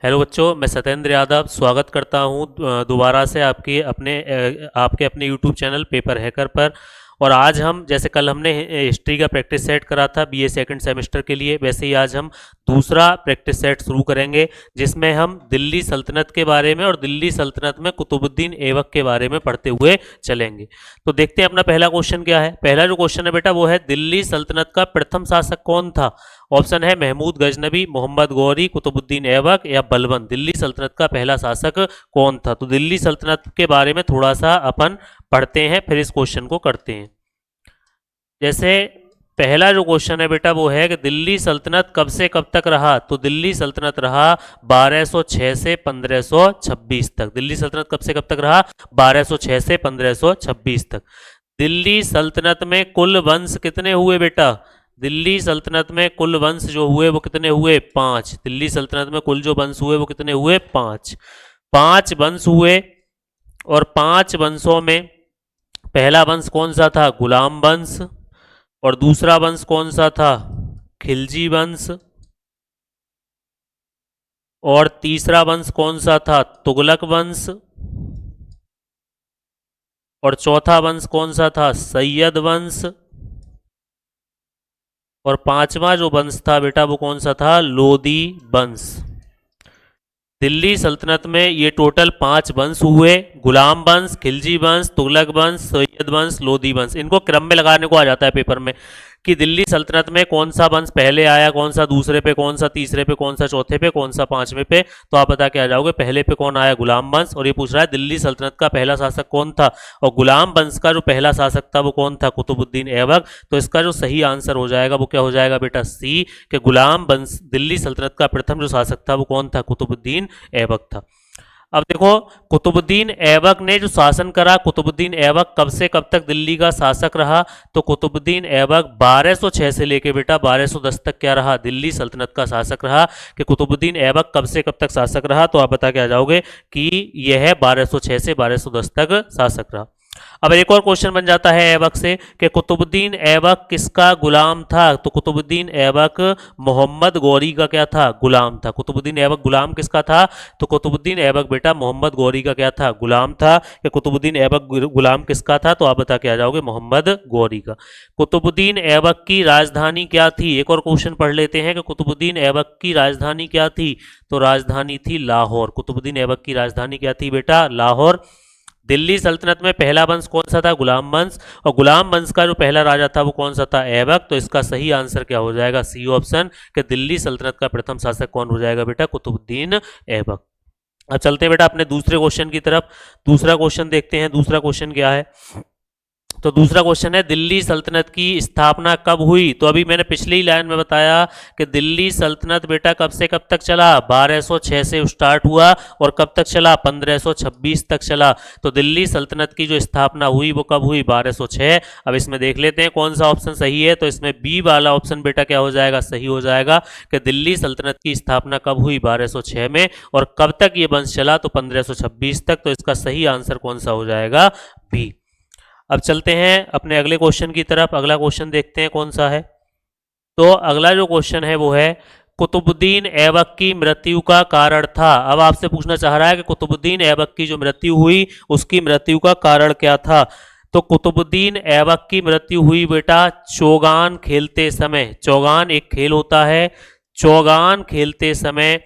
Hello बच्चों, मैं सत्येंद्र यादव स्वागत करता हूं दोबारा से आपके अपने यूट्यूब चैनल पेपर हैकर पर। और आज हम, जैसे कल हमने हिस्ट्री का प्रैक्टिस सेट करा था बीए सेकंड सेमेस्टर के लिए, वैसे ही आज हम दूसरा प्रैक्टिस सेट शुरू करेंगे, जिसमें हम दिल्ली सल्तनत के बारे में और दिल्ली सल्तनत में कुतुबुद्दीन ऐबक के बारे में पढ़ते हुए चलेंगे। तो देखते हैं अपना पहला क्वेश्चन क्या है। पहला जो क्वेश्चन है बेटा वो है, दिल्ली सल्तनत का प्रथम शासक कौन था। ऑप्शन है महमूद गजनबी, मोहम्मद गौरी, कुतुबुद्दीन ऐबक या बलबन। दिल्ली सल्तनत का पहला शासक कौन था। तो दिल्ली सल्तनत के बारे में थोड़ा सा अपन पढ़ते हैं, फिर इस क्वेश्चन को करते हैं। जैसे पहला जो क्वेश्चन है बेटा वो है कि दिल्ली सल्तनत कब से कब तक रहा। तो दिल्ली सल्तनत रहा 1206 से 1526 तक। दिल्ली सल्तनत कब से कब तक रहा, 1206 से 1526 तक। दिल्ली सल्तनत में कुल वंश कितने हुए बेटा। दिल्ली सल्तनत में कुल वंश जो हुए वो कितने हुए, 5। दिल्ली सल्तनत में कुल जो वंश हुए वो कितने हुए, 5। 5 वंश हुए। और 5 वंशों में पहला वंश कौन सा था, गुलाम वंश। और दूसरा वंश कौन सा था, खिलजी वंश। और तीसरा वंश कौन सा था, तुगलक वंश। और चौथा वंश कौन सा था, सैयद वंश। और पांचवा जो वंश था बेटा वो कौन सा था, लोदी वंश। दिल्ली सल्तनत में ये टोटल 5 वंश हुए, गुलाम वंश, खिलजी वंश, तुगलक वंश, सैयद वंश, लोदी वंश। इनको क्रम में लगाने को आ जाता है पेपर में कि दिल्ली सल्तनत में कौन सा वंश पहले आया, कौन सा दूसरे पे, कौन सा तीसरे पे, कौन सा चौथे पे, कौन सा पांचवें पे। तो आप बता के आ जाओगे पहले पे कौन आया, गुलाम वंश। और ये पूछ रहा है दिल्ली सल्तनत का पहला शासक कौन था, और गुलाम वंश का जो पहला शासक था वो कौन था, कुतुबुद्दीन ऐबक। तो इसका जो सही आंसर हो जाएगा वो क्या हो जाएगा बेटा, सी, कि गुलाम वंश दिल्ली सल्तनत का प्रथम जो शासक था वो कौन था, कुतुबुद्दीन ऐबक था। अब देखो, कुतुबुद्दीन ऐबक ने जो शासन करा, कुतुबुद्दीन ऐबक कब से कब तक दिल्ली का शासक रहा। तो कुतुबुद्दीन ऐबक 1206 से लेके बेटा 1210 तक क्या रहा, दिल्ली सल्तनत का शासक रहा। कि कुतुबुद्दीन ऐबक कब से कब तक शासक रहा, तो आप बता के आ जाओगे कि यह 1206 से 1210 तक शासक रहा। अब एक और क्वेश्चन बन जाता है ऐबक से कि कुतुबुद्दीन ऐबक किसका गुलाम था। तो कुतुबुद्दीन ऐबक मोहम्मद गौरी का क्या था, गुलाम था। कुतुबुद्दीन ऐबक गुलाम किसका था, तो कुतुबुद्दीन ऐबक बेटा मोहम्मद गौरी का क्या था, गुलाम था। कि कुतुबुद्दीन ऐबक गुलाम किसका था, तो आप बता के आ जाओगे मोहम्मद गौरी का। कुतुबुद्दीन ऐबक की राजधानी क्या थी। एक और क्वेश्चन पढ़ लेते हैं कि कुतुबुद्दीन ऐबक की राजधानी क्या थी। तो राजधानी थी लाहौर। कुतुबुद्दीन ऐबक की राजधानी क्या थी बेटा, लाहौर। दिल्ली सल्तनत में पहला वंश कौन सा था, गुलाम वंश। और गुलाम वंश का जो पहला राजा था वो कौन सा था, ऐबक। तो इसका सही आंसर क्या हो जाएगा, सी ऑप्शन, कि दिल्ली सल्तनत का प्रथम शासक कौन हो जाएगा बेटा, कुतुबुद्दीन ऐबक। अब चलते हैं बेटा अपने दूसरे क्वेश्चन की तरफ। दूसरा क्वेश्चन देखते हैं, दूसरा क्वेश्चन क्या है। तो दूसरा क्वेश्चन है, दिल्ली सल्तनत की स्थापना कब हुई। तो अभी मैंने पिछली लाइन में बताया कि दिल्ली सल्तनत बेटा कब से कब तक चला, 1206 से स्टार्ट हुआ और कब तक चला, 1526 तक चला। तो दिल्ली सल्तनत की जो स्थापना हुई वो कब हुई, 1206। अब इसमें देख लेते हैं कौन सा ऑप्शन सही है। तो इसमें बी वाला ऑप्शन बेटा क्या हो जाएगा, सही हो जाएगा कि दिल्ली सल्तनत की स्थापना कब हुई, 1206 में। और कब तक ये वंश चला, तो 1526 तक। तो इसका सही आंसर कौन सा हो जाएगा, बी। अब चलते हैं अपने अगले क्वेश्चन की तरफ। अगला क्वेश्चन देखते हैं कौन सा है। तो अगला जो क्वेश्चन है वो है, कुतुबुद्दीन ऐबक की मृत्यु का कारण था। अब आपसे पूछना चाह रहा है कि कुतुबुद्दीन ऐबक की जो मृत्यु हुई उसकी मृत्यु का कारण क्या था। तो कुतुबुद्दीन ऐबक की मृत्यु हुई बेटा चौगान खेलते समय। चौगान एक खेल होता है, चौगान खेलते समय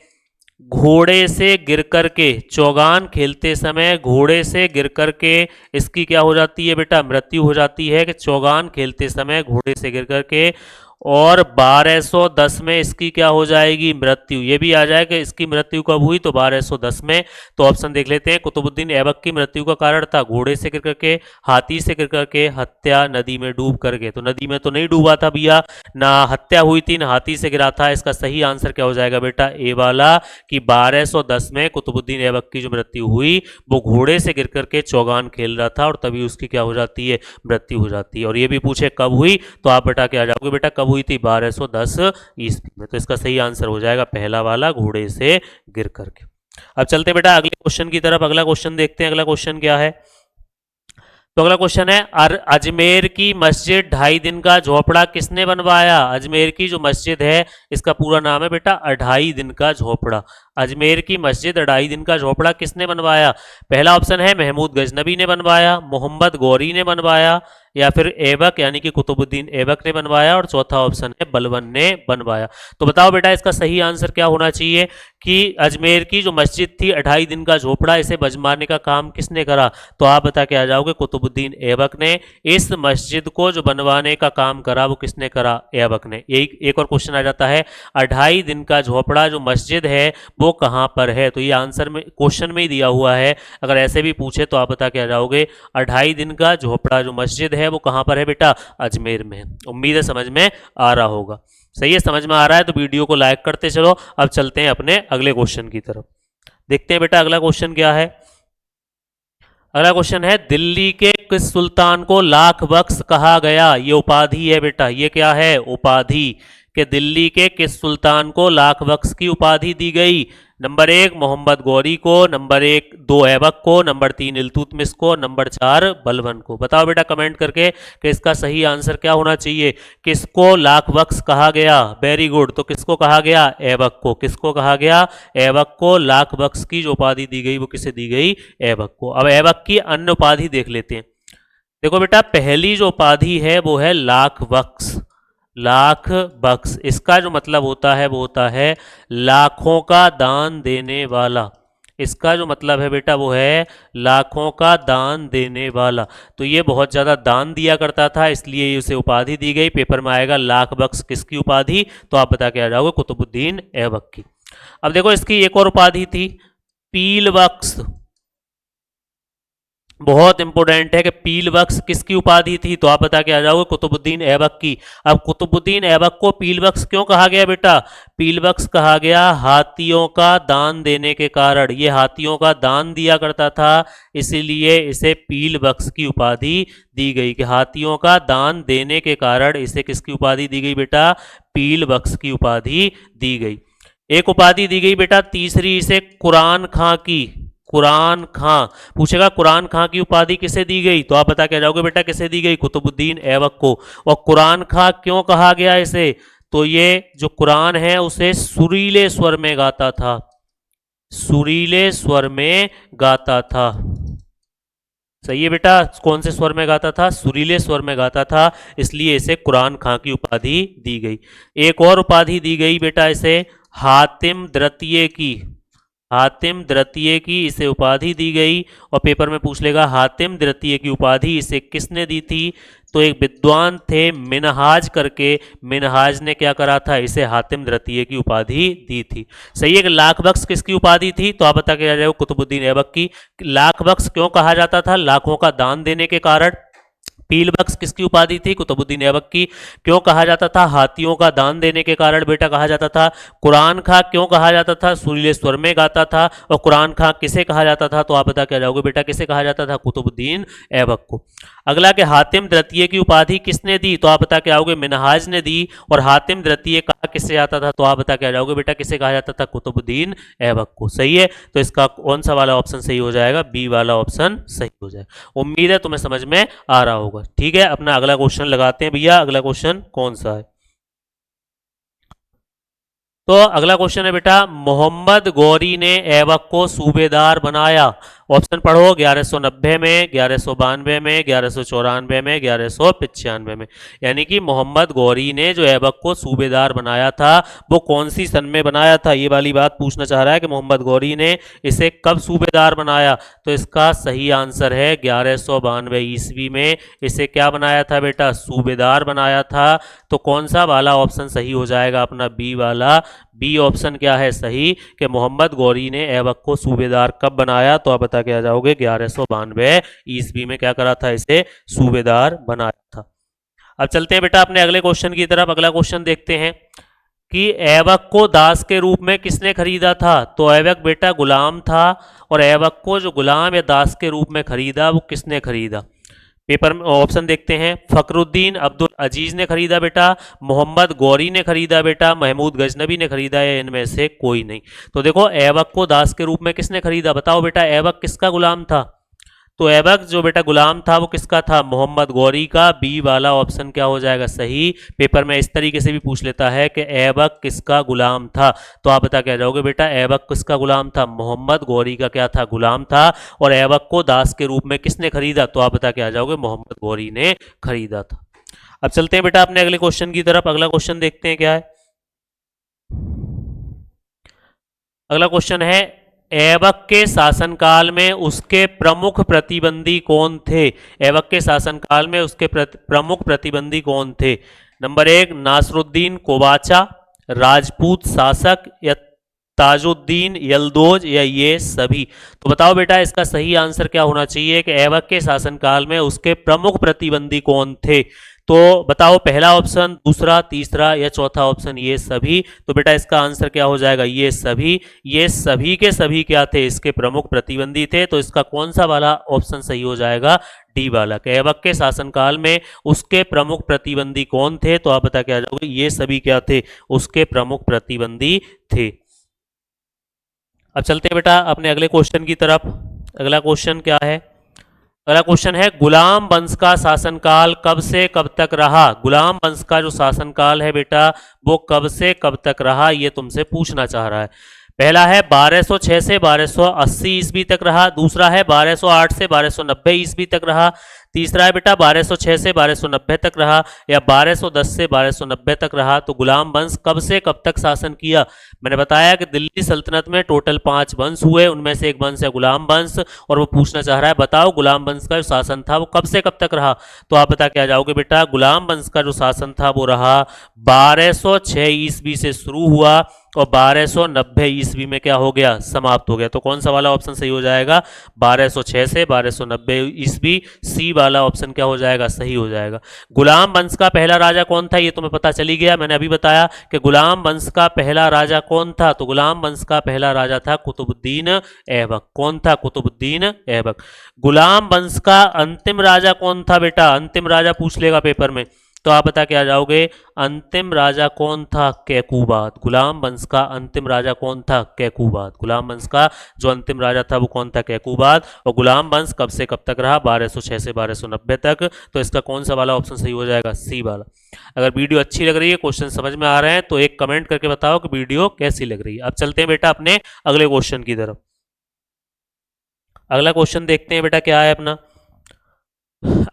घोड़े से गिर कर के, चौगान खेलते समय घोड़े से गिर कर के इसकी क्या हो जाती है बेटा, मृत्यु हो जाती है। कि चौगान खेलते समय घोड़े से गिर कर के। और 1210 में इसकी क्या हो जाएगी, मृत्यु। ये भी आ जाए कि इसकी मृत्यु कब हुई, तो 1210 में। तो ऑप्शन देख लेते हैं। कुतुबुद्दीन ऐबक की मृत्यु का कारण था घोड़े से गिर करके, हाथी से गिर करके, हत्या, नदी में डूब करके। तो नदी में तो नहीं डूबा था भैया, ना हत्या हुई थी, ना हाथी से गिरा था। इसका सही आंसर क्या हो जाएगा बेटा, ए वाला, कि 1210 में कुतुबुद्दीन ऐबक की जो मृत्यु हुई वो घोड़े से गिर करके चौगान खेल रहा था और तभी उसकी क्या हो जाती है, मृत्यु हो जाती है। और ये भी पूछे कब हुई, तो आप बता के आ जाओगे बेटा कब हुई थी, 1210 ईस्वी में। तो इसका सही आंसर हो जाएगा पहला वाला, घोड़े से गिर करके। अब चलते बेटा अगले क्वेश्चन की तरफ। अगला क्वेश्चन देखते हैं, अगला क्वेश्चन क्या है। तो अगला क्वेश्चन है, अजमेर की मस्जिद 2.5 दिन का झोपड़ा किसने बनवाया। अजमेर की जो मस्जिद है इसका पूरा नाम है बेटा 2.5 दिन का झोपड़ा। अजमेर की मस्जिद 2.5 दिन का झोपड़ा किसने बनवाया? पहला ऑप्शन है महमूद गजनबी ने बनवाया, मोहम्मद गौरी ने बनवाया, या फिर ऐबक यानी कि कुतुबुद्दीन ऐबक ने बनवाया, और चौथा ऑप्शन है बलबन ने बनवाया। तो बताओ बेटा इसका सही आंसर क्या होना चाहिए कि अजमेर की जो मस्जिद थी 2.5 दिन का झोपड़ा, इसे बजमाने का काम किसने करा? तो आप बता के आ जाओगे कुतुबुद्दीन ऐबक ने। इस मस्जिद को जो बनवाने का काम करा वो किसने करा? ऐबक ने। एक और क्वेश्चन आ जाता है, 2.5 दिन का झोपड़ा जो मस्जिद है वो कहाँ पर है? तो ये आंसर में क्वेश्चन में ही दिया हुआ है, अगर ऐसे भी पूछे तो आप बता के आ जाओगे 2.5 दिन का झोपड़ा जो मस्जिद है वो कहां पर है बेटा? अजमेर में। उम्मीद है समझ में आ रहा होगा। सही है, समझ में आ रहा है तो वीडियो को लाइक करते चलो। अब चलते हैं अपने अगले क्वेश्चन की तरफ। देखते हैं बेटा अगला क्वेश्चन क्या है। अगला क्वेश्चन है, दिल्ली के किस सुल्तान को लाख बख्श कहा गया? ये उपाधि है बेटा, ये क्या है? उपाधि। कि दिल्ली के किस सुल्तान को लाख बख्श की उपाधि दी गई? नंबर 1 मोहम्मद गौरी को, नंबर 2 ऐबक को, नंबर 3 इल्तुतमिश को, नंबर 4 बलबन को। बताओ बेटा कमेंट करके कि इसका सही आंसर क्या होना चाहिए। किसको लाख बख्श कहा गया? Very good. तो किसको कहा गया? ऐबक को। किसको कहा गया? ऐबक को लाख बख्श की जो उपाधि दी गई वो किसे दी गई? ऐबक को। अब ऐबक की अन्य उपाधि देख लेते हैं। देखो बेटा पहली जो उपाधि है वो है लाख बख्श। लाख बख्श, इसका जो मतलब होता है वो होता है लाखों का दान देने वाला। इसका जो मतलब है बेटा वो है लाखों का दान देने वाला। तो ये बहुत ज़्यादा दान दिया करता था, इसलिए उसे उपाधि दी गई। पेपर में आएगा लाख बख्श किसकी उपाधि, तो आप बता के आ जाओगे कुतुबुद्दीन ऐबक की। अब देखो इसकी एक और उपाधि थी पील बख्श। बहुत इंपॉर्टेंट है कि पील बख्श किसकी उपाधि थी, तो आप बता के आ जाओगे कुतुबुद्दीन ऐबक की। अब कुतुबुद्दीन ऐबक को पील बख्श क्यों कहा गया बेटा? पील बख्श कहा गया हाथियों का दान देने के कारण। ये हाथियों का दान दिया करता था, इसीलिए इसे पील बख्श की उपाधि दी गई। कि हाथियों का दान देने के कारण इसे किसकी उपाधि दी गई बेटा? पील बख्श की उपाधि दी गई। एक उपाधि दी गई बेटा तीसरी इसे कुरान खां की। कुरान खां पूछेगा कुरान खां की उपाधि किसे दी गई, तो आप बता के जाओगे बेटा किसे दी गई? कुतुबुद्दीन ऐबक को। और कुरान खां क्यों कहा गया इसे? तो ये जो कुरान है उसे सुरीले स्वर में गाता था। सुरीले स्वर में गाता था। सही है बेटा, कौन से स्वर में गाता था? सुरीले स्वर में गाता था, इसलिए इसे कुरान खां की उपाधि दी गई। एक और उपाधि दी गई बेटा इसे हातिम द्वितीय की। हातिम द्वितीय की इसे उपाधि दी गई। और पेपर में पूछ लेगा हातिम द्वितीय की उपाधि इसे किसने दी थी? तो एक विद्वान थे मिनहाज करके, मिनहाज ने क्या करा था? इसे हातिम द्वितीय की उपाधि दी थी। सही है कि लाख बख्श किसकी उपाधि थी, तो आप बता के आ जाओ कुतुबुद्दीन ऐबक की। लाख बख्श क्यों कहा जाता था? लाखों का दान देने के कारण। पील बख्श किसकी उपाधि थी? कुतुबुद्दीन ऐबक की। क्यों कहा जाता था? हाथियों का दान देने के कारण बेटा कहा जाता था। कुरान खां क्यों कहा जाता था? सुरीले स्वर में गाता था। और कुरान खां किसे कहा जाता था, तो आप बता के जाओगे बेटा किसे कहा जाता था? कुतुबुद्दीन ऐबक को। अगला के हातिम द्वितीय की उपाधि किसने दी, तो आप बता के आओगे मिनहाज ने दी। और हातिम द्वितीय कहा किससे आता था, तो आप बता के आ जाओगे बेटा किसे कहा जाता था? कुतुबुद्दीन ऐबक को। सही है, तो इसका कौन सा वाला ऑप्शन सही हो जाएगा? बी वाला ऑप्शन सही हो जाएगा। उम्मीद है तुम्हें समझ में आ रहा होगा। ठीक है, अपना अगला क्वेश्चन लगाते हैं भैया। अगला क्वेश्चन कौन सा है? तो अगला क्वेश्चन है बेटा मोहम्मद गौरी ने ऐबक को सूबेदार बनाया। ऑप्शन पढ़ो 1190 में, 1192 में, 1194 में, 1195 में। यानी कि मोहम्मद गौरी ने जो ऐबक को सूबेदार बनाया था वो कौन सी सन में बनाया था, ये वाली बात पूछना चाह रहा है कि मोहम्मद गौरी ने इसे कब सूबेदार बनाया। तो इसका सही आंसर है 1192 ईस्वी में इसे क्या बनाया था बेटा? सूबेदार बनाया था। तो कौन सा वाला ऑप्शन सही हो जाएगा अपना? बी वाला। बी ऑप्शन क्या है सही कि मोहम्मद गौरी ने ऐबक को सूबेदार कब बनाया, तो आप बता के आ जाओगे 1192 ईस्वी में क्या करा था? इसे सूबेदार बनाया था। अब चलते हैं बेटा अपने अगले क्वेश्चन की तरफ। अगला क्वेश्चन देखते हैं कि ऐबक को दास के रूप में किसने खरीदा था। तो ऐबक बेटा गुलाम था, और ऐबक को जो गुलाम या दास के रूप में खरीदा वो किसने खरीदा? पेपर में ऑप्शन देखते हैं। फखरुद्दीन अब्दुल अजीज ने खरीदा बेटा, मोहम्मद गौरी ने खरीदा बेटा, महमूद गजनबी ने खरीदा, या इनमें से कोई नहीं। तो देखो ऐबक को दास के रूप में किसने खरीदा, बताओ बेटा ऐबक किसका गुलाम था? तो ऐबक जो बेटा गुलाम था वो किसका था? मोहम्मद गौरी का। बी वाला ऑप्शन क्या हो जाएगा सही। पेपर में इस तरीके से भी पूछ लेता है कि ऐबक किसका गुलाम था, तो आप बता क्या जाओगे बेटा? ऐबक किसका गुलाम था? मोहम्मद गौरी का क्या था? गुलाम था। और ऐबक को दास के रूप में किसने खरीदा? तो आप बता क्या जाओगे? मोहम्मद गौरी ने खरीदा था। अब चलते हैं बेटा अपने अगले क्वेश्चन की तरफ। अगला क्वेश्चन देखते हैं क्या है। अगला क्वेश्चन है, ऐबक के शासनकाल में उसके प्रमुख प्रतिबंधी कौन थे? ऐबक के शासनकाल में उसके प्रमुख प्रतिबंधी कौन थे? नंबर 1 नासरुद्दीन कोबाचा, राजपूत शासक, या ताजुद्दीन यलदोज, या ये सभी। तो बताओ बेटा इसका सही आंसर क्या होना चाहिए कि ऐबक के शासनकाल में उसके प्रमुख प्रतिबंधी कौन थे? तो बताओ पहला ऑप्शन, दूसरा, तीसरा या चौथा ऑप्शन ये सभी। तो बेटा इसका आंसर क्या हो जाएगा? ये सभी। ये सभी के सभी क्या थे? इसके प्रमुख प्रतिबंधी थे। तो इसका कौन सा वाला ऑप्शन सही हो जाएगा? डी वाला। ऐबक के शासनकाल में उसके प्रमुख प्रतिबंधी कौन थे? तो आप बता क्या जाओगे? ये सभी क्या थे? उसके प्रमुख प्रतिबंधी थे। अब चलते हैं बेटा अपने अगले क्वेश्चन की तरफ। अगला क्वेश्चन क्या है? अगला क्वेश्चन है, गुलाम वंश का शासनकाल कब से कब तक रहा? गुलाम वंश का जो शासनकाल है बेटा वो कब से कब तक रहा, ये तुमसे पूछना चाह रहा है। पहला है 1206 से 1280 ईस्वी तक रहा। दूसरा है 1208 से 1290 ईस्वी तक रहा। तीसरा है बेटा 1206 से 1290 तक रहा, या 1210 से 1290 तक रहा। तो गुलाम वंश कब से कब तक शासन किया? मैंने बताया कि दिल्ली सल्तनत में टोटल 5 वंश हुए, उनमें से एक वंश है गुलाम वंश। और वो पूछना चाह रहा है बताओ गुलाम वंश का जो शासन था वो कब से कब तक रहा? तो आप बता क्या जाओगे बेटा? गुलाम वंश का जो शासन था वो रहा 1206 ईस्वी से शुरू हुआ और 1290 ईस्वी में क्या हो गया? समाप्त हो गया। तो कौन सा वाला ऑप्शन सही हो जाएगा? 1206 से 1290 ईस्वी। सी वाला ऑप्शन क्या हो जाएगा? सही हो जाएगा। गुलाम वंश का पहला राजा कौन था? ये तुम्हें पता चली गया, मैंने अभी बताया कि गुलाम वंश का पहला राजा कौन था। तो गुलाम वंश का पहला राजा था कुतुबुद्दीन ऐबक। कौन था? कुतुबुद्दीन ऐबक। गुलाम वंश का अंतिम राजा कौन था बेटा? अंतिम राजा पूछ लेगा पेपर में, तो आप बता के आ जाओगे अंतिम राजा कौन था? कैकूबाद। गुलाम वंश का अंतिम राजा कौन था? कैकूबाद। गुलाम वंश का जो अंतिम राजा था वो कौन था? कैकूबाद। और गुलाम वंश कब से कब तक रहा? 1206 से 1290 तक। तो इसका कौन सा वाला ऑप्शन सही हो जाएगा? सी वाला। अगर वीडियो अच्छी लग रही है, क्वेश्चन समझ में आ रहे हैं, तो एक कमेंट करके बताओ कि वीडियो कैसी लग रही है। अब चलते हैं बेटा अपने अगले क्वेश्चन की तरफ। अगला क्वेश्चन देखते हैं बेटा क्या है अपना।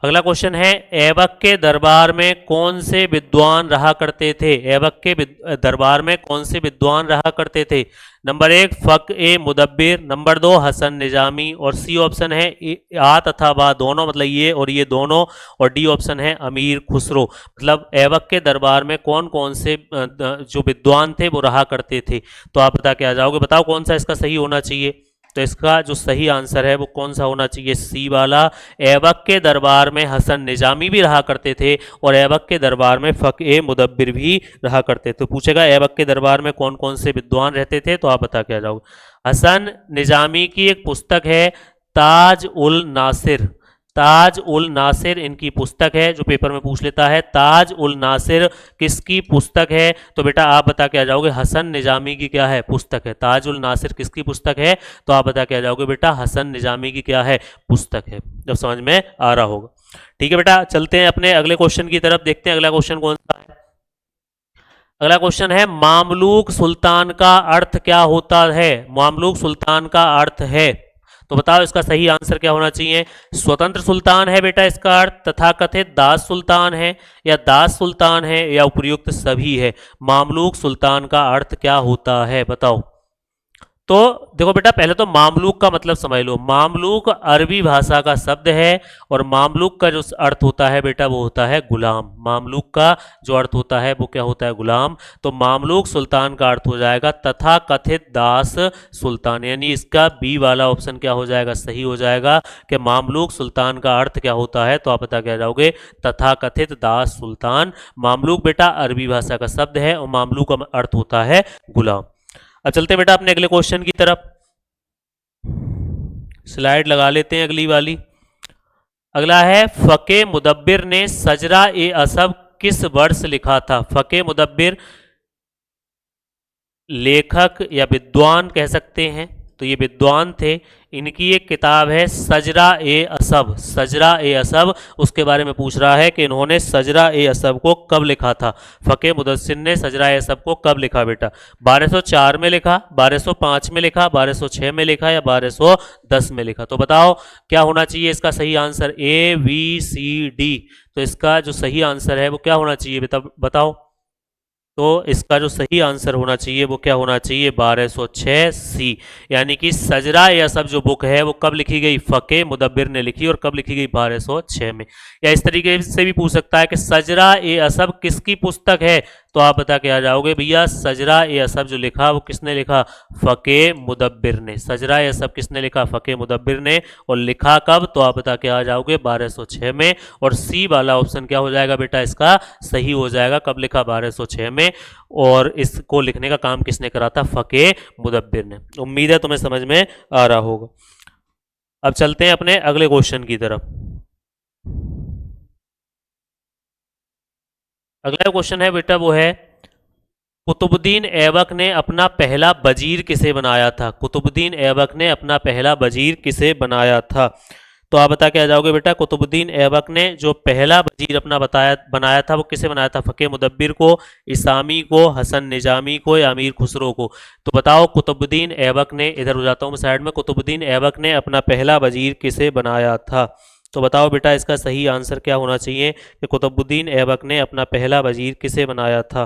अगला क्वेश्चन है, ऐबक के दरबार में कौन से विद्वान रहा करते थे? ऐबक के दरबार में कौन से विद्वान रहा करते थे? नंबर 1 फ़क़-ए मुदब्बिर, नंबर 2 हसन निजामी, और सी ऑप्शन है आ तथा बा दोनों, मतलब ये और ये दोनों, और डी ऑप्शन है अमीर खुसरो। मतलब ऐबक के दरबार में कौन कौन से जो विद्वान थे वो रहा करते थे? तो आप बता के आ जाओगे। बताओ कौन सा इसका सही होना चाहिए? तो इसका जो सही आंसर है वो कौन सा होना चाहिए? सी वाला। ऐबक के दरबार में हसन निजामी भी रहा करते थे और ऐबक के दरबार में फ़क़-ए मुदब्बिर भी रहा करते थे। तो पूछेगा ऐबक के दरबार में कौन कौन से विद्वान रहते थे, तो आप बता के आ जाओगे। हसन निजामी की एक पुस्तक है ताज उल नासिर। ताज उल नासिर इनकी पुस्तक है, जो पेपर में पूछ लेता है। ताज उल नासिर किसकी पुस्तक है? तो बेटा आप बता के आ जाओगे हसन निजामी की क्या है? पुस्तक है। ताज उल नासिर किसकी पुस्तक है? तो आप बता के आ जाओगे बेटा हसन निजामी की क्या है? पुस्तक है। जब समझ में आ रहा होगा। ठीक है बेटा, चलते हैं अपने अगले क्वेश्चन की तरफ, देखते हैं अगला क्वेश्चन कौन सा है। अगला क्वेश्चन है, मामलूक सुल्तान का अर्थ क्या होता है? मामलूक सुल्तान का अर्थ है, तो बताओ इसका सही आंसर क्या होना चाहिए? स्वतंत्र सुल्तान है बेटा इसका अर्थ, तथाकथित दास सुल्तान है, या दास सुल्तान है, या उपयुक्त सभी है। मामलूक सुल्तान का अर्थ क्या होता है बताओ। तो देखो बेटा, पहले तो मामलूक का मतलब समझ लो। मामलूक अरबी भाषा का शब्द है और मामलूक का जो अर्थ होता है बेटा वो होता है गुलाम। मामलूक का जो अर्थ होता है वो क्या होता है? गुलाम। तो मामलूक सुल्तान का अर्थ हो जाएगा तथा कथित दास सुल्तान, यानी इसका बी वाला ऑप्शन क्या हो जाएगा? सही हो जाएगा कि मामलूक सुल्तान का अर्थ क्या होता है। तो आप बता क्या जाओगे? तथा कथित दास सुल्तान। मामलूक बेटा अरबी भाषा का शब्द है और मामलूक का अर्थ होता है गुलाम। अब चलते बेटा अपने अगले क्वेश्चन की तरफ, स्लाइड लगा लेते हैं अगली वाली। अगला है, फ़क़-ए मुदब्बिर ने सजरा-ए-असब किस वर्ष लिखा था? फ़क़-ए मुदब्बिर लेखक या विद्वान कह सकते हैं, तो ये विद्वान थे। इनकी एक किताब है सजरा ए असब, सजरा ए असब, उसके बारे में पूछ रहा है कि इन्होंने सजरा ए असब को कब लिखा था। फ़क़ीह मुदस्सिर ने सजरा ए असब को कब लिखा बेटा? 1204 में लिखा, 1205 में लिखा, 1206 में लिखा या 1210 में लिखा? तो बताओ क्या होना चाहिए इसका सही answer? A B C D. तो इसका जो सही आंसर है वो क्या होना चाहिए बेटा बताओ? तो इसका जो सही आंसर होना चाहिए वो क्या होना चाहिए? 1206 सी। यानी कि सजरा या सब जो बुक है वो कब लिखी गई? फ़क़ीह मुदब्बिर ने लिखी, और कब लिखी गई? 1206 में। या इस तरीके से भी पूछ सकता है कि सजरा ए असब किसकी पुस्तक है? तो आप बता के आ जाओगे भैया सजरा ए असब जो लिखा वो किसने लिखा? फ़क़ीह मुदब्बिर ने। सजरा ए असब किसने लिखा? फ़क़ीह मुदब्बिर ने। और लिखा कब? तो आप बता के आ जाओगे 1206 में। और सी वाला ऑप्शन क्या हो जाएगा बेटा? इसका सही हो जाएगा। कब लिखा? 1206 में। और इसको लिखने का काम किसने करा था? फ़क़ीह मुदब्बिर ने। उम्मीद है तुम्हें समझ में आ रहा होगा। अब चलते हैं अपने अगले क्वेश्चन की तरफ। अगला क्वेश्चन है बेटा वो है कुतुबुद्दीन ऐबक ने अपना पहला वजीर किसे बनाया था? कुतुबुद्दीन ऐबक ने अपना पहला वजीर किसे बनाया था? तो आप बता के आ जाओगे बेटा कुतुबुद्दीन ऐबक ने जो पहला वजीर अपना बनाया था वो किसे बनाया था? फ़क़ीह मुदब्बिर को, इसामी को, हसन निजामी को या अमीर खुसरो को? तो बताओ कुतुबुद्दीन ऐबक ने, इधर हो जाता हूँ मैं साइड में, कुतुबुद्दीन ऐबक ने अपना पहला वजीर किसे बनाया था? तो बताओ बेटा इसका सही आंसर क्या होना चाहिए कि कुतुबुद्दीन ऐबक ने अपना पहला वजीर किसे बनाया था?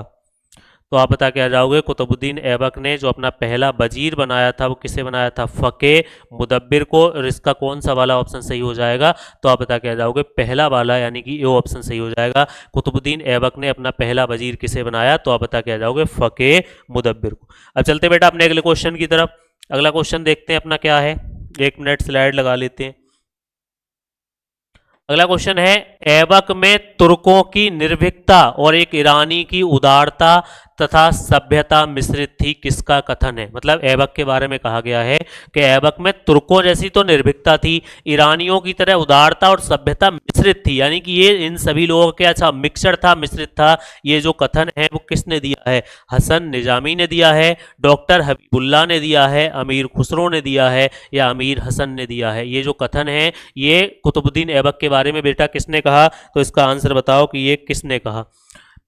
तो आप बता के आ जाओगे कुतुबुद्दीन ऐबक ने जो अपना पहला वजीर बनाया था वो किसे बनाया था? फ़क़ीह मुदब्बिर को। और इसका कौन सा वाला ऑप्शन सही हो जाएगा? तो आप बता के आ जाओगे पहला वाला, यानी कि ये ऑप्शन सही हो जाएगा। कुतुबुद्दीन ऐबक ने अपना पहला वजीर किसे बनाया? तो आप बता के आ जाओगे फ़क़ीह मुदब्बिर को। अब चलते बेटा अपने अगले क्वेश्चन की तरफ। अगला क्वेश्चन देखते हैं अपना क्या है। 1 मिनट स्लाइड लगा लेते हैं। अगला क्वेश्चन है ऐबक में तुर्कों की निर्भीकता और एक ईरानी की उदारता तथा सभ्यता मिश्रित थी, किसका कथन है? मतलब ऐबक के बारे में कहा गया है कि ऐबक में तुर्कों जैसी तो निर्भीकता थी, ईरानियों की तरह उदारता और सभ्यता मिश्रित थी, यानी कि ये इन सभी लोगों के अच्छा मिक्सचर था, मिश्रित था। ये जो कथन है वो किसने दिया है? हसन निजामी ने दिया है, डॉक्टर हबीबुल्लाह ने दिया है, अमीर खुसरो ने दिया है या अमीर हसन ने दिया है? ये जो कथन है ये कुतुबुद्दीन ऐबक के बारे में बेटा किसने कहा? तो इसका आंसर बताओ कि ये किसने कहा।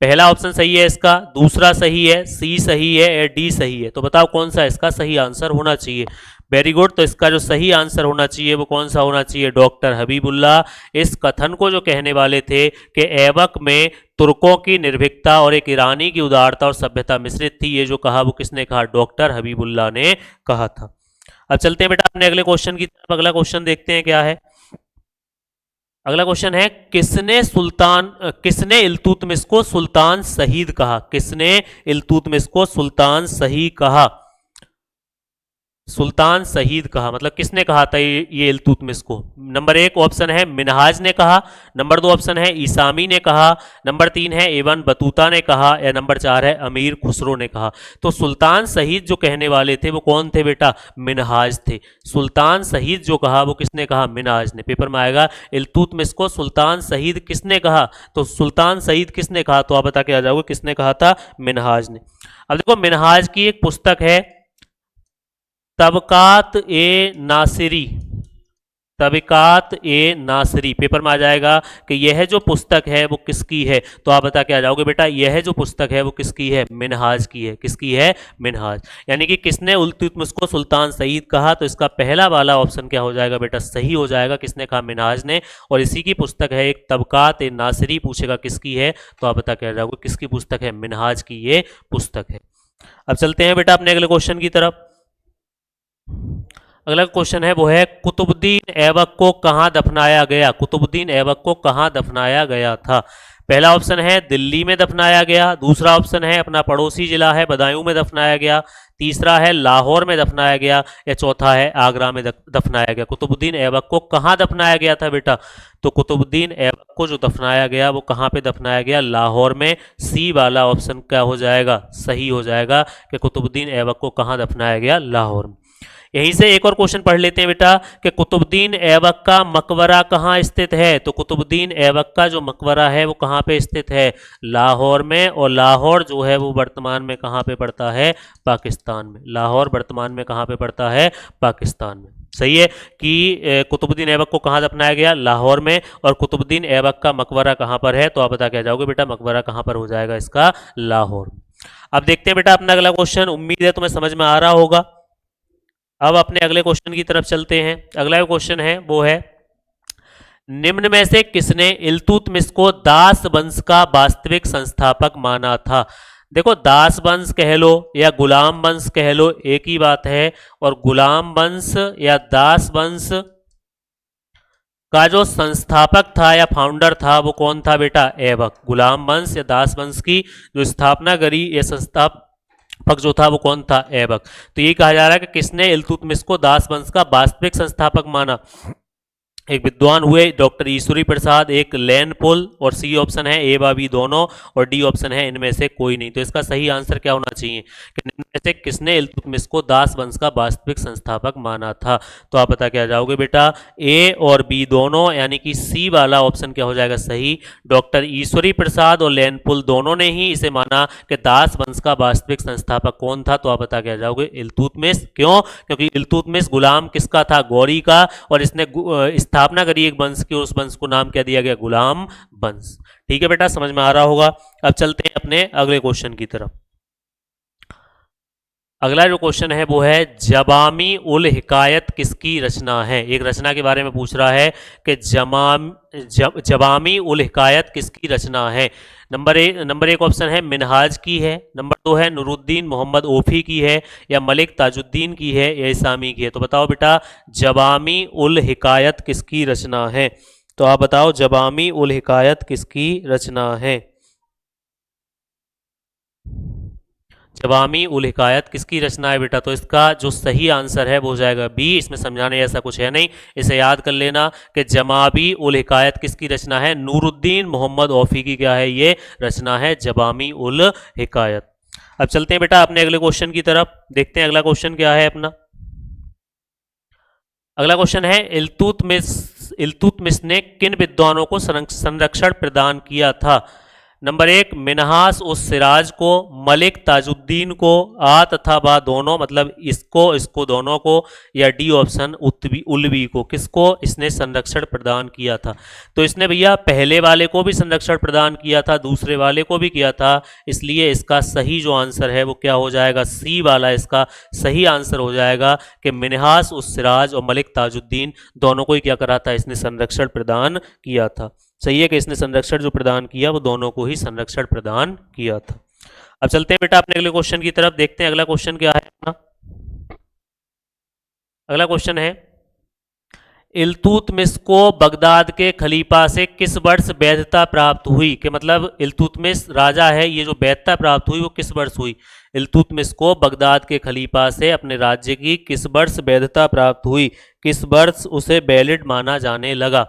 पहला ऑप्शन सही है इसका, दूसरा सही है, सी सही है या डी सही है? तो बताओ कौन सा इसका सही आंसर होना चाहिए। Very good. तो इसका जो सही आंसर होना चाहिए वो कौन सा होना चाहिए? डॉक्टर हबीबुल्लाह। इस कथन को जो कहने वाले थे कि ऐबक में तुर्कों की निर्भीकता और एक ईरानी की उदारता और सभ्यता मिश्रित थी, ये जो कहा वो किसने कहा? डॉक्टर हबीबुल्लाह ने कहा था। अब चलते हैं बेटा अपने अगले क्वेश्चन की तरफ। अगला क्वेश्चन देखते हैं क्या है। अगला क्वेश्चन है किसने इल्तुतमिश को सुल्तान शहीद कहा? किसने इल्तुतमिश को सुल्तान सही कहा? सुल्तान शहीद कहा मतलब किसने कहा था ये इल्तुतमिश को? नंबर 1 ऑप्शन है मिनहाज ने कहा, नंबर 2 ऑप्शन है ईसामी ने कहा, नंबर 3 है इब्न बतूता ने कहा या नंबर 4 है अमीर खुसरो ने कहा। तो सुल्तान शहीद जो कहने वाले थे वो कौन थे बेटा? मिनहाज थे। सुल्तान शहीद जो कहा वो किसने कहा? मिनहाज ने। पेपर में आएगा इल्तुतमिश को सुल्तान शहीद किसने कहा? तो सुल्तान शहीद किसने कहा? तो आप बता के आ जाओगे किसने कहा था? मिनहाज ने। अब देखो मिनहाज की एक पुस्तक है तबकात ए नासिरी, तबकात ए नासिरी। पेपर में आ जाएगा कि यह जो पुस्तक है वो किसकी है? तो आप बता के आ जाओगे बेटा यह जो पुस्तक है वो किसकी है? मिनहाज की है। किसकी है? मिनहाज। यानी कि किसने इल्तुतमिश को सुल्तान शहीद कहा? तो इसका पहला वाला ऑप्शन क्या हो जाएगा बेटा? सही हो जाएगा। किसने कहा? मिनहाज ने। और इसी की पुस्तक है एक तबकात ए नासिरी। पूछेगा किसकी है तो आप बता के आ जाओगे किसकी पुस्तक है? मिनहाज की ये पुस्तक है। अब चलते हैं बेटा अपने अगले क्वेश्चन की तरफ। अगला क्वेश्चन है वो है कुतुबुद्दीन ऐबक को कहाँ दफनाया गया? कुतुबुद्दीन ऐबक को कहाँ दफनाया गया था? पहला ऑप्शन है दिल्ली में दफनाया गया, दूसरा ऑप्शन है अपना पड़ोसी जिला है बदायूं में दफनाया गया, तीसरा है लाहौर में दफनाया गया या चौथा है आगरा में दफनाया गया। कुतुबुद्दीन ऐबक को कहाँ दफनाया गया था बेटा? तो कुतुबुद्दीन ऐबक को जो दफनाया गया वो कहाँ पे दफनाया गया? लाहौर में। सी वाला ऑप्शन क्या हो जाएगा? सही हो जाएगा कि कुतुबुद्दीन ऐबक को कहाँ दफनाया गया? लाहौर में। यहीं से एक और क्वेश्चन पढ़ लेते हैं बेटा कि कुतुबुद्दीन ऐबक का मकबरा कहाँ स्थित है। तो कुतुबुद्दीन ऐबक का जो मकबरा है वो कहाँ पे स्थित है, लाहौर में। और लाहौर जो है वो वर्तमान में कहाँ पे पड़ता है, पाकिस्तान में। लाहौर वर्तमान में कहाँ पे पड़ता है, पाकिस्तान में। सही है कि कुतुबुद्दीन ऐबक को कहाँ दफनाया गया, लाहौर में। और कुतुबुद्दीन ऐबक का मकबरा कहाँ पर है, तो आप बता क्या जाओगे बेटा, मकबरा कहाँ पर हो जाएगा इसका, लाहौर। अब देखते हैं बेटा अपना अगला क्वेश्चन, उम्मीद है तुम्हें समझ में आ रहा होगा। अब अपने अगले क्वेश्चन की तरफ चलते हैं। अगला क्वेश्चन है वो है, निम्न में से किसने इल्तुतमिश को दास वंश का वास्तविक संस्थापक माना था। देखो दास वंश कह लो या गुलाम वंश कह लो, एक ही बात है। और गुलाम वंश या दास वंश का जो संस्थापक था या फाउंडर था वो कौन था बेटा, ऐबक। गुलाम वंश या दास वंश की जो स्थापना करी या संस्थापक जो था वो कौन था, ऐबक। तो ये कहा जा रहा है कि किसने इल्तुतमिश को दास वंश का वास्तविक संस्थापक माना। एक विद्वान हुए डॉक्टर ईश्वरी प्रसाद, एक लेन पुल, और सी ऑप्शन है ए व बी दोनों, और डी ऑप्शन है इनमें से कोई नहीं। तो इसका सही आंसर क्या होना चाहिए कि इनमें से किसने इल्तुतमिश को दास वंश का वास्तविक संस्थापक माना था। तो आप बता क्या जाओगे बेटा, ए और बी दोनों, यानी कि सी वाला ऑप्शन क्या हो जाएगा सही। डॉक्टर ईश्वरी प्रसाद और लेन पुल दोनों ने ही इसे माना कि दास वंश का वास्तविक संस्थापक कौन था। तो आप बता क्या जाओगे, इल्तुतमिश। क्यों, क्योंकि इल्तुतमिश गुलाम किसका था, गौरी का, और इसने स्थापना करी एक वंश की, उस वंश को नाम क्या दिया गया, गुलाम वंश। ठीक है बेटा, समझ में आ रहा होगा। अब चलते हैं अपने अगले क्वेश्चन की तरफ। अगला जो क्वेश्चन है वो है, जवामी उल हिकायत किसकी रचना है। एक रचना के बारे में पूछ रहा है कि जवामी उल हिकायत किसकी रचना है। नंबर एक ऑप्शन है मिनहाज की है, नंबर दो है नूरुद्दीन मोहम्मद ओफी की है, या मलिक ताजुद्दीन की है, या इसामी की है। तो बताओ बेटा, जवामी उल हिकायत किसकी रचना है। तो आप बताओ जवामी उल हिकायत किसकी रचना है। जवामी उल हिकायत किसकी रचना है बेटा। तो इसका जो सही आंसर है वो हो जाएगा बी। इसमें समझाने ऐसा कुछ है नहीं, इसे याद कर लेना कि जवामी उल हिकायत किसकी रचना है, नूरुद्दीन मोहम्मद औफी की क्या है ये रचना है, जवामी उल हिकायत। अब चलते हैं बेटा अपने अगले क्वेश्चन की तरफ, देखते हैं अगला क्वेश्चन क्या है अपना। अगला क्वेश्चन है, इल्तुतमिश ने किन विद्वानों को संरक्षण प्रदान किया था। नंबर एक मिनहास उस सिराज को, मलिक ताजुद्दीन को, आ तथा बा दोनों, मतलब इसको दोनों को, या डी ऑप्शन उलवी को। किसको इसने संरक्षण प्रदान किया था। तो इसने भैया पहले वाले को भी संरक्षण प्रदान किया था, दूसरे वाले को भी किया था, इसलिए इसका सही जो आंसर है वो क्या हो जाएगा, सी वाला इसका सही आंसर हो जाएगा कि मिनहास उस सिराज और मलिक ताजुद्दीन दोनों को ही क्या करा था, इसने संरक्षण प्रदान किया था। सही है कि इसने संरक्षण जो प्रदान किया वो दोनों को ही संरक्षण प्रदान किया था। अब चलते हैं बेटा अपने अगले क्वेश्चन की तरफ, देखते हैं अगला क्वेश्चन क्या है अपना। अगला क्वेश्चन है, इल्तुतमिश को बगदाद के खलीफा से किस वर्ष वैधता प्राप्त हुई। कि मतलब इल्तुतमिश राजा है, ये जो वैधता प्राप्त हुई वो किस वर्ष हुई। इल्तुतमिश को बगदाद के खलीफा से अपने राज्य की किस वर्ष वैधता प्राप्त हुई, किस वर्ष उसे वैलिड माना जाने लगा।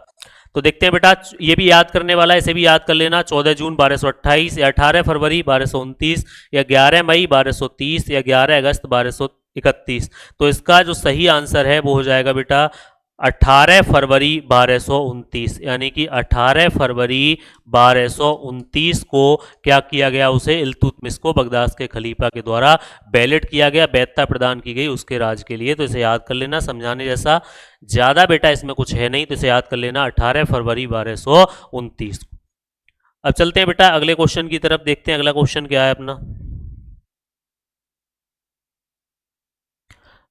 तो देखते हैं बेटा, ये भी याद करने वाला है, इसे भी याद कर लेना। 14 जून 1228, या 18 फरवरी 1229, या 11 मई 1230, या 11 अगस्त 1231। तो इसका जो सही आंसर है वो हो जाएगा बेटा 18 फरवरी 1229, यानी कि 18 फरवरी 1229 को क्या किया गया, उसे इल्तुतमिश को बगदाद के खलीफा के द्वारा वैलिड किया गया, वैधता प्रदान की गई उसके राज के लिए। तो इसे याद कर लेना, समझाने जैसा ज़्यादा बेटा इसमें कुछ है नहीं, तो इसे याद कर लेना 18 फरवरी 1229। अब चलते हैं बेटा अगले क्वेश्चन की तरफ, देखते हैं अगला क्वेश्चन क्या है अपना।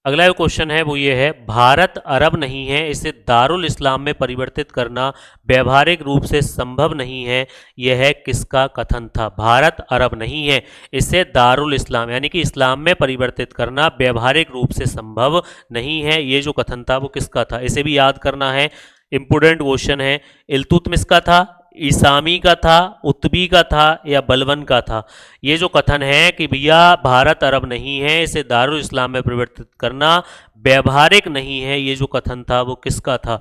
अगला जो क्वेश्चन है वो ये है, भारत अरब नहीं है, इसे दारुल इस्लाम में परिवर्तित करना व्यवहारिक रूप से संभव नहीं है, यह है किसका कथन था। भारत अरब नहीं है, इसे दारुल इस्लाम यानी कि इस्लाम में परिवर्तित करना व्यवहारिक रूप से संभव नहीं है, ये जो कथन था वो किसका था। इसे भी याद करना है, इंपोर्टेंट क्वेश्चन है। इल्तुतमिश का था, ईसामी का था, उत्बी का था, या बलबन का था। ये जो कथन है कि भैया भारत अरब नहीं है, इसे दारुल इस्लाम में परिवर्तित करना व्यवहारिक नहीं है, ये जो कथन था वो किसका था।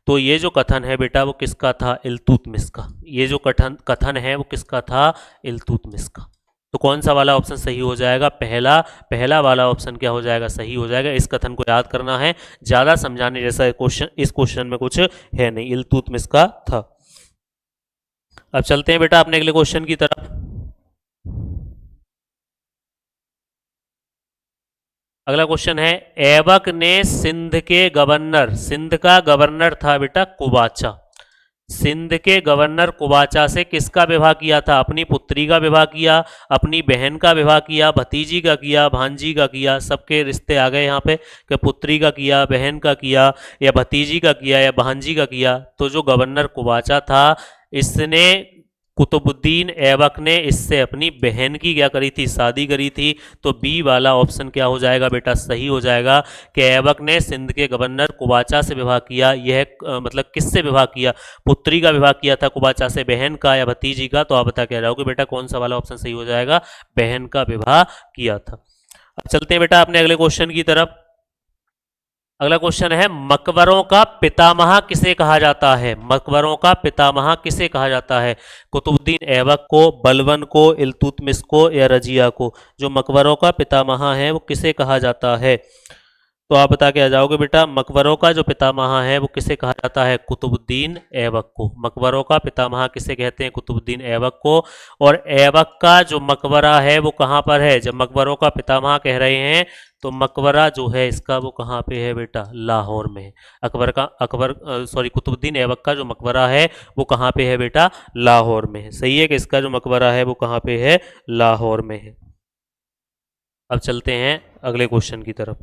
तो ये जो कथन है बेटा वो किसका था, इल्तुतमिश का। ये जो कथन है वो किसका था, इल्तुतमिश का। तो कौन सा वाला ऑप्शन सही हो जाएगा? पहला पहला वाला ऑप्शन क्या हो जाएगा? सही हो जाएगा। इस कथन को याद करना है, ज़्यादा समझाने जैसा क्वेश्चन इस क्वेश्चन में कुछ है नहीं, इल्तुतमिश का था। अब चलते हैं बेटा अपने अगले क्वेश्चन की तरफ। अगला क्वेश्चन है, ऐबक ने सिंध के गवर्नर, सिंध का गवर्नर था बेटा कुबाचा, सिंध के गवर्नर कुबाचा से किसका विवाह किया था? अपनी पुत्री का विवाह किया, अपनी बहन का विवाह किया, भतीजी का किया, भांजी का किया। सबके रिश्ते आ गए यहाँ पे कि पुत्री का किया, बहन का किया, या भतीजी का किया, या भांजी का किया। तो जो गवर्नर कुबाचा था, इसने कुतुबुद्दीन ऐबक ने इससे अपनी बहन की क्या करी थी? शादी करी थी। तो बी वाला ऑप्शन क्या हो जाएगा बेटा? सही हो जाएगा कि ऐबक ने सिंध के गवर्नर कुबाचा से विवाह किया। यह मतलब किससे विवाह किया? पुत्री का विवाह किया था कुबाचा से, बहन का या भतीजी का? तो आप बता के जाओगे बेटा कौन सा वाला ऑप्शन सही हो जाएगा? बहन का विवाह किया था। अब चलते हैं बेटा अपने अगले क्वेश्चन की तरफ। अगला क्वेश्चन है, मकबरों का पितामह किसे कहा जाता है? मकबरों का पितामह किसे कहा जाता है? कुतुबुद्दीन ऐबक को, बलबन को, इल्तुतमिश को, या रजिया को? जो मकबरों का पितामह है वो किसे कहा जाता है? तो आप बता के आ जाओगे बेटा, मकबरों का जो पितामह है वो किसे कहा जाता है? कुतुबुद्दीन ऐबक को। मकबरों का पितामह किसे कहते हैं? कुतुबुद्दीन ऐबक को। और ऐबक का जो मकबरा है वो कहाँ पर है? जब मकबरों का पितामह कह रहे हैं तो मकबरा जो है इसका वो कहाँ पे है बेटा? लाहौर में है। कुतुबुद्दीन ऐबक का जो मकबरा है वो कहाँ पे है बेटा? लाहौर में है। सही है कि इसका जो मकबरा है वो कहाँ पे है? लाहौर में है। अब चलते हैं अगले क्वेश्चन की तरफ।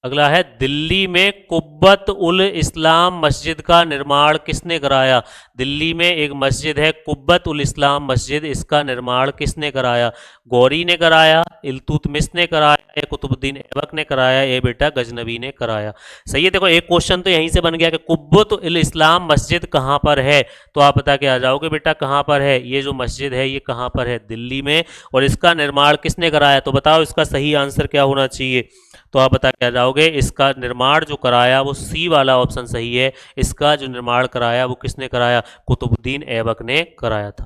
अगला है, दिल्ली में कुब्बत उल इस्लाम मस्जिद का निर्माण किसने कराया? दिल्ली में एक मस्जिद है कुब्बत उल इस्लाम मस्जिद, इसका निर्माण किसने कराया? गौरी ने कराया, इल्तुतमिश ने कराया, या कुतुबुद्दीन ऐबक ने कराया, ये बेटा गजनवी ने कराया? सही है। देखो एक क्वेश्चन तो यहीं से बन गया कि कुब्बत उल इस्लाम मस्जिद कहाँ पर है? तो आप बता के आ जाओगे बेटा कहाँ पर है? ये जो मस्जिद है ये कहाँ पर है? दिल्ली में। और इसका निर्माण किसने कराया? तो बताओ इसका सही आंसर क्या होना चाहिए? तो आप बता के आ जाओगे, इसका निर्माण जो कराया वो सी वाला ऑप्शन सही है। इसका जो निर्माण कराया वो किसने कराया? कुतुबुद्दीन ऐबक ने कराया था।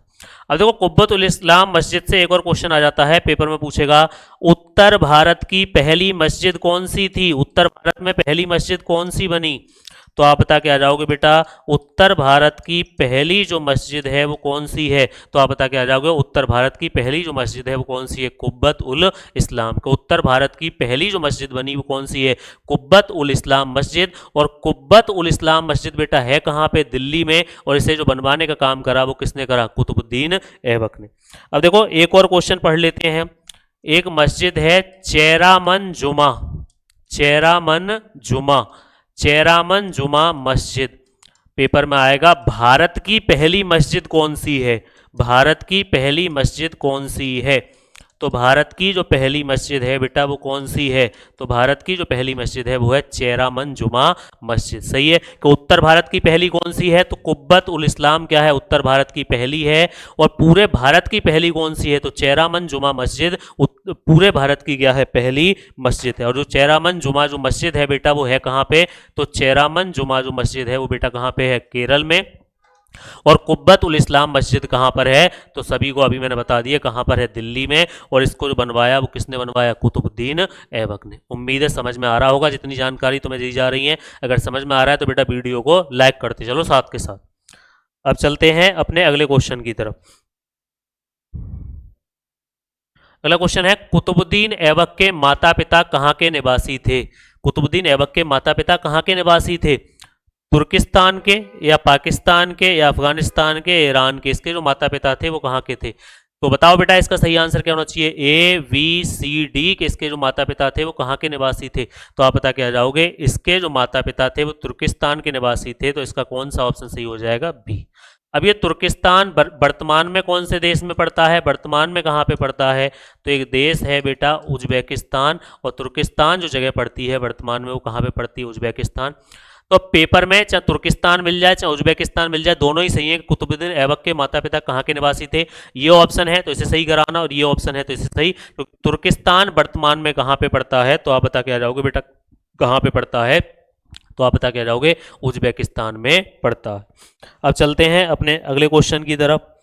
अब देखो कुब्बत उल इस्लाम मस्जिद से एक और क्वेश्चन आ जाता है, पेपर में पूछेगा, उत्तर भारत की पहली मस्जिद कौन सी थी? उत्तर भारत में पहली मस्जिद कौन सी बनी? तो आप बता के आ जाओगे बेटा, उत्तर भारत की पहली जो मस्जिद है वो कौन सी है? तो आप बता के आ जाओगे, उत्तर भारत की पहली जो मस्जिद है वो कौन सी है? कुब्बत उल इस्लाम। को उत्तर भारत की पहली जो मस्जिद बनी वो कौन सी है? कुब्बत उल इस्लाम मस्जिद। और कुब्बत उल इस्लाम मस्जिद बेटा है कहाँ पे? दिल्ली में। और इसे जो बनवाने का काम करा वो किसने करा? कुतुबुद्दीन ऐबक ने। अब देखो एक और क्वेश्चन पढ़ लेते हैं। एक मस्जिद है चेरामन जुमा, चेरामन जुमा, चेरामन जुमा मस्जिद, पेपर में आएगा, भारत की पहली मस्जिद कौन सी है? भारत की पहली मस्जिद कौन सी है? तो भारत की जो पहली मस्जिद है बेटा वो कौन सी है? तो भारत की जो पहली मस्जिद है वो है चेरामन जुमा मस्जिद। सही है कि उत्तर भारत की पहली कौन सी है? तो कुब्बत उल इस्लाम क्या है? उत्तर भारत की पहली है। और पूरे भारत की पहली कौन सी है? तो चेरामन जुमा मस्जिद पूरे भारत की क्या है? पहली मस्जिद है। और जो चेरामन जुमा जो मस्जिद है बेटा वो है कहाँ पे? तो चेरामन जुमा जो मस्जिद है वो बेटा कहाँ पे है? केरल में। और कुब्बत उल इस्लाम मस्जिद कहाँ पर है? तो सभी को अभी मैंने बता दिया कहाँ पर है? दिल्ली में। और इसको जो बनवाया वो किसने बनवाया? कुतुबुद्दीन ऐबक ने। उम्मीद है समझ में आ रहा होगा जितनी जानकारी तुम्हें दी जा रही है। अगर समझ में आ रहा है तो बेटा वीडियो को लाइक करते चलो साथ के साथ। अब चलते हैं अपने अगले क्वेश्चन की तरफ। अगला क्वेश्चन है, कुतुबुद्दीन ऐबक के माता पिता कहाँ के निवासी थे? कुतुबुद्दीन ऐबक के माता पिता कहाँ के निवासी थे? तुर्किस्तान के, या पाकिस्तान के, या अफगानिस्तान के, ईरान के? इसके जो माता पिता थे वो कहाँ के थे? तो बताओ बेटा इसका सही आंसर क्या होना चाहिए? ए बी सी डी के इसके जो माता पिता थे वो कहाँ के निवासी थे? तो आप बता के आ जाओगे, इसके जो माता पिता थे वो तुर्किस्तान के निवासी थे। तो इसका कौन सा ऑप्शन सही हो जाएगा? बी। अब ये तुर्किस्तान वर्तमान में कौन से देश में पड़ता है? वर्तमान में कहाँ पे पड़ता है? तो एक देश है बेटा उज्बेकिस्तान। और तुर्किस्तान जो जगह पड़ती है वर्तमान में वो कहाँ पे पड़ती है? उज्बेकिस्तान। तो पेपर में चाहे तुर्किस्तान मिल जाए चाहे उज्बेकिस्तान मिल जाए, दोनों ही सही है। कुतुबुद्दीन ऐबक के माता पिता कहाँ के निवासी थे? ये ऑप्शन है तो इसे सही कराना, और ये ऑप्शन है तो इसे सही। तो तुर्किस्तान वर्तमान में कहाँ पे पड़ता है? तो आप बता के आ जाओगे बेटा कहाँ पे पड़ता है? तो आप बता के आ जाओगे उज्बेकिस्तान में पड़ता है। अब चलते हैं अपने अगले क्वेश्चन की तरफ।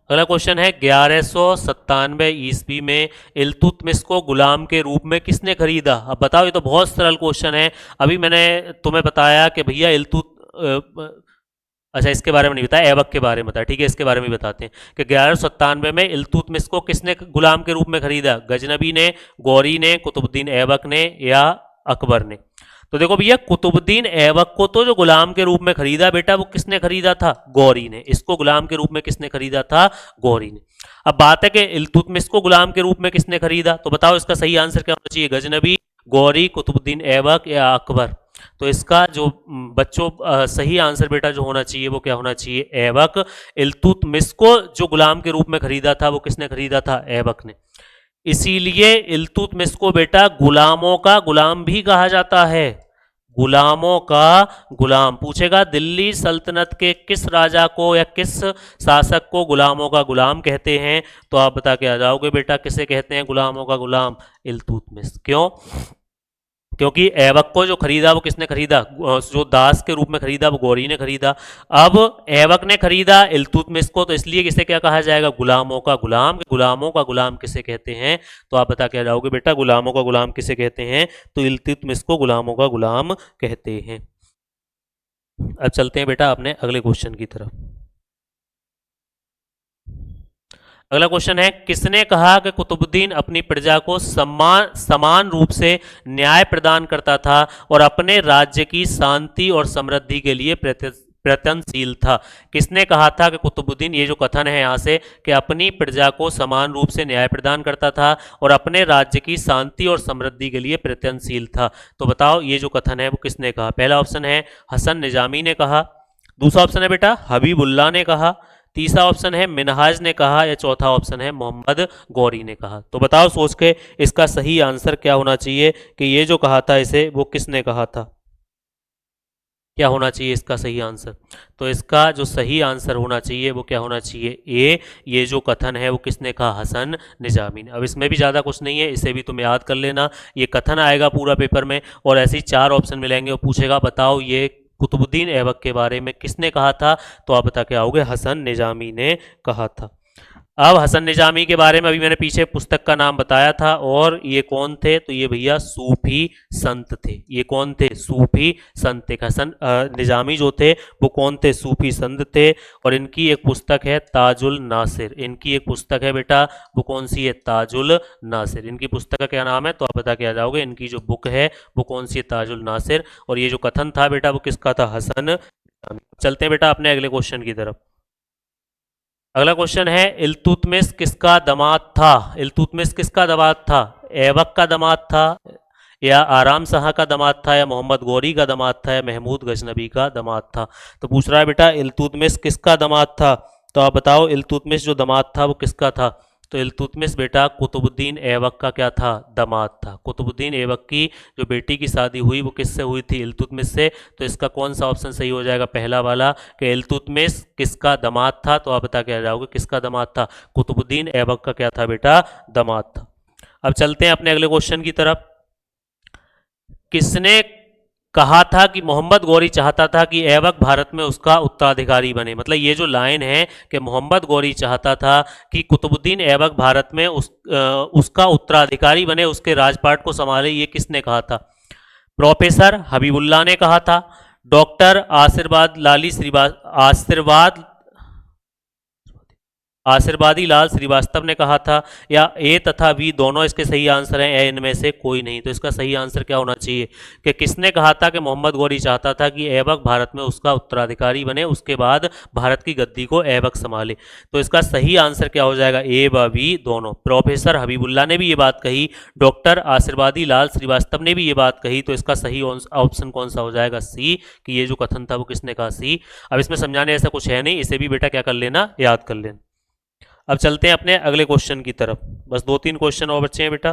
अगला क्वेश्चन है 1197 ईस्वी में इल्तुतमिश को गुलाम के रूप में किसने खरीदा। अब बताओ, ये तो बहुत सरल क्वेश्चन है। अभी मैंने तुम्हें बताया कि भैया अच्छा इसके बारे में नहीं बताया, ऐबक के बारे में बताया। ठीक है, इसके बारे में बताते हैं कि 1197 में इल्तुतमिश को किसने गुलाम के रूप में खरीदा। गजनबी ने, गौरी ने, कुतुबुद्दीन ऐबक ने या अकबर ने। तो देखो भैया, कुतुबुद्दीन ऐबक को तो जो गुलाम के रूप में खरीदा बेटा, वो किसने खरीदा था, गौरी ने। इसको गुलाम के रूप में किसने खरीदा था, गौरी ने। अब बात है कि इल्तुतमिश को गुलाम के रूप में किसने खरीदा, तो बताओ इसका सही आंसर क्या होना चाहिए, गजनबी, गौरी, कुतुबुद्दीन ऐबक या अकबर। तो इसका जो बच्चों सही आंसर बेटा जो होना चाहिए वो क्या होना चाहिए, ऐबक। इल्तुतमिश को जो गुलाम के रूप में खरीदा था वो किसने खरीदा था, ऐबक ने। इसीलिए इल्तुतमिश को बेटा गुलामों का गुलाम भी कहा जाता है। गुलामों का गुलाम पूछेगा, दिल्ली सल्तनत के किस राजा को या किस शासक को गुलामों का गुलाम कहते हैं, तो आप बता के आ जाओगे बेटा किसे कहते हैं गुलामों का गुलाम, इल्तुतमिश। क्यों, क्योंकि ऐबक को जो खरीदा वो किसने खरीदा, जो दास के रूप में खरीदा वो गौरी ने खरीदा। अब ऐबक ने खरीदा इल्तुतमिश को, तो इसलिए किसे क्या कहा जाएगा, गुलामों का गुलाम। गुलामों का गुलाम किसे कहते हैं, तो आप बता के जाओगे बेटा गुलामों का गुलाम किसे कहते हैं, तो इल्तुतमिश को गुलामों का गुलाम कहते हैं। अब चलते हैं बेटा अपने अगले क्वेश्चन की तरफ। अगला क्वेश्चन है, किसने कहा कि कुतुबुद्दीन अपनी प्रजा को समान रूप से न्याय प्रदान करता था और अपने राज्य की शांति और समृद्धि के लिए प्रयत्नशील था। किसने कहा था कि कुतुबुद्दीन, ये जो कथन है यहाँ से, कि अपनी प्रजा को समान रूप से न्याय प्रदान करता था और अपने राज्य की शांति और समृद्धि के लिए प्रयत्नशील था, तो बताओ ये जो कथन है वो किसने कहा। पहला ऑप्शन है हसन निजामी ने कहा, दूसरा ऑप्शन है बेटा हबीबुल्ला ने कहा, तीसरा ऑप्शन है मिनहाज ने कहा, या चौथा ऑप्शन है मोहम्मद गौरी ने कहा। तो बताओ सोच के इसका सही आंसर क्या होना चाहिए कि ये जो कहा था इसे वो किसने कहा था, क्या होना चाहिए इसका सही आंसर। तो इसका जो सही आंसर होना चाहिए वो क्या होना चाहिए, ए। ये जो कथन है वो किसने कहा, हसन निजामी ने। अब इसमें भी ज़्यादा कुछ नहीं है, इसे भी तुम याद कर लेना। ये कथन आएगा पूरा पेपर में और ऐसे ही 4 ऑप्शन मिलेंगे और पूछेगा बताओ ये कुतुबुद्दीन ऐबक के बारे में किसने कहा था, तो आप बता के आओगे हसन निजामी ने कहा था। अब हसन निजामी के बारे में अभी मैंने पीछे पुस्तक का नाम बताया था, और ये कौन थे, तो ये भैया सूफी संत थे। ये कौन थे, सूफी संत थे। हसन निजामी जो थे वो कौन थे, सूफी संत थे। और इनकी एक पुस्तक है ताजुल नासिर, इनकी एक पुस्तक है बेटा वो कौन सी है, ताजुल नासिर। इनकी पुस्तक का क्या नाम है, तो आप बता के आ जाओगे इनकी जो बुक है वो कौन सी है, ताजुल नासिर। और ये जो कथन था बेटा वो किसका था, हसन निजामी। चलते हैं बेटा अपने अगले क्वेश्चन की तरफ। अगला क्वेश्चन है, इल्तुतमिश किसका दामाद था। इल्तुतमिश किसका दामाद था, ऐबक का दामाद था, या आराम शाह का दामाद था, या मोहम्मद गौरी का दामाद था, या महमूद गजनबी का दामाद था। तो पूछ रहा है बेटा इल्तुतमिश किसका दामाद था, तो आप बताओ इल्तुतमिश जो दामाद था वो किसका था। तो इल्तुतमिश बेटा कुतुबुद्दीन ऐबक का क्या था, दामाद था। कुतुबुद्दीन ऐबक की जो बेटी की शादी हुई वो किससे हुई थी, इल्तुतमिश से। तो इसका कौन सा ऑप्शन सही हो जाएगा, पहला वाला, कि इल्तुतमिश किसका दामाद था। तो आप बता के आ जाओगे किसका दामाद था, कुतुबुद्दीन ऐबक का क्या था बेटा, दामाद था। अब चलते हैं अपने अगले क्वेश्चन की तरफ। किसने कहा था कि मोहम्मद गौरी चाहता था कि ऐबक भारत में उसका उत्तराधिकारी बने। मतलब ये जो लाइन है कि मोहम्मद गौरी चाहता था कि कुतुबुद्दीन ऐबक भारत में उसका उत्तराधिकारी बने, उसके राजपाट को संभाले, ये किसने कहा था। प्रोफेसर हबीबुल्ला ने कहा था, डॉक्टर आशीर्वादी लाल श्रीवास्तव ने कहा था, या ए तथा बी दोनों इसके सही आंसर हैं, या इनमें से कोई नहीं। तो इसका सही आंसर क्या होना चाहिए कि किसने कहा था कि मोहम्मद गौरी चाहता था कि ऐबक भारत में उसका उत्तराधिकारी बने, उसके बाद भारत की गद्दी को ऐबक संभाले। तो इसका सही आंसर क्या हो जाएगा, ए व बी दोनों। प्रोफेसर हबीबुल्ला ने भी ये बात कही, डॉक्टर आशीर्वादी लाल श्रीवास्तव ने भी ये बात कही। तो इसका सही ऑप्शन कौन सा हो जाएगा, सी, कि ये जो कथन था वो किसने कहा, सी। अब इसमें समझाने ऐसा कुछ है नहीं, इसे भी बेटा क्या कर लेना, याद कर लेना। अब चलते हैं अपने अगले क्वेश्चन की तरफ, बस 2-3 क्वेश्चन और बचे हैं बेटा।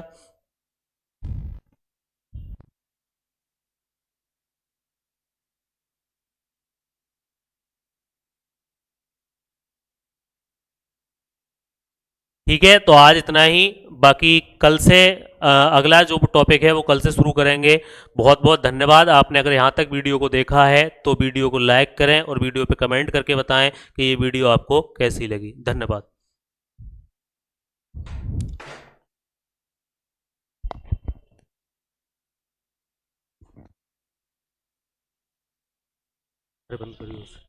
ठीक है, तो आज इतना ही। बाकी कल से अगला जो टॉपिक है वो कल से शुरू करेंगे। बहुत बहुत धन्यवाद। आपने अगर यहाँ तक वीडियो को देखा है तो वीडियो को लाइक करें और वीडियो पे कमेंट करके बताएं कि ये वीडियो आपको कैसी लगी। धन्यवाद। अरे बंद करिए उसे।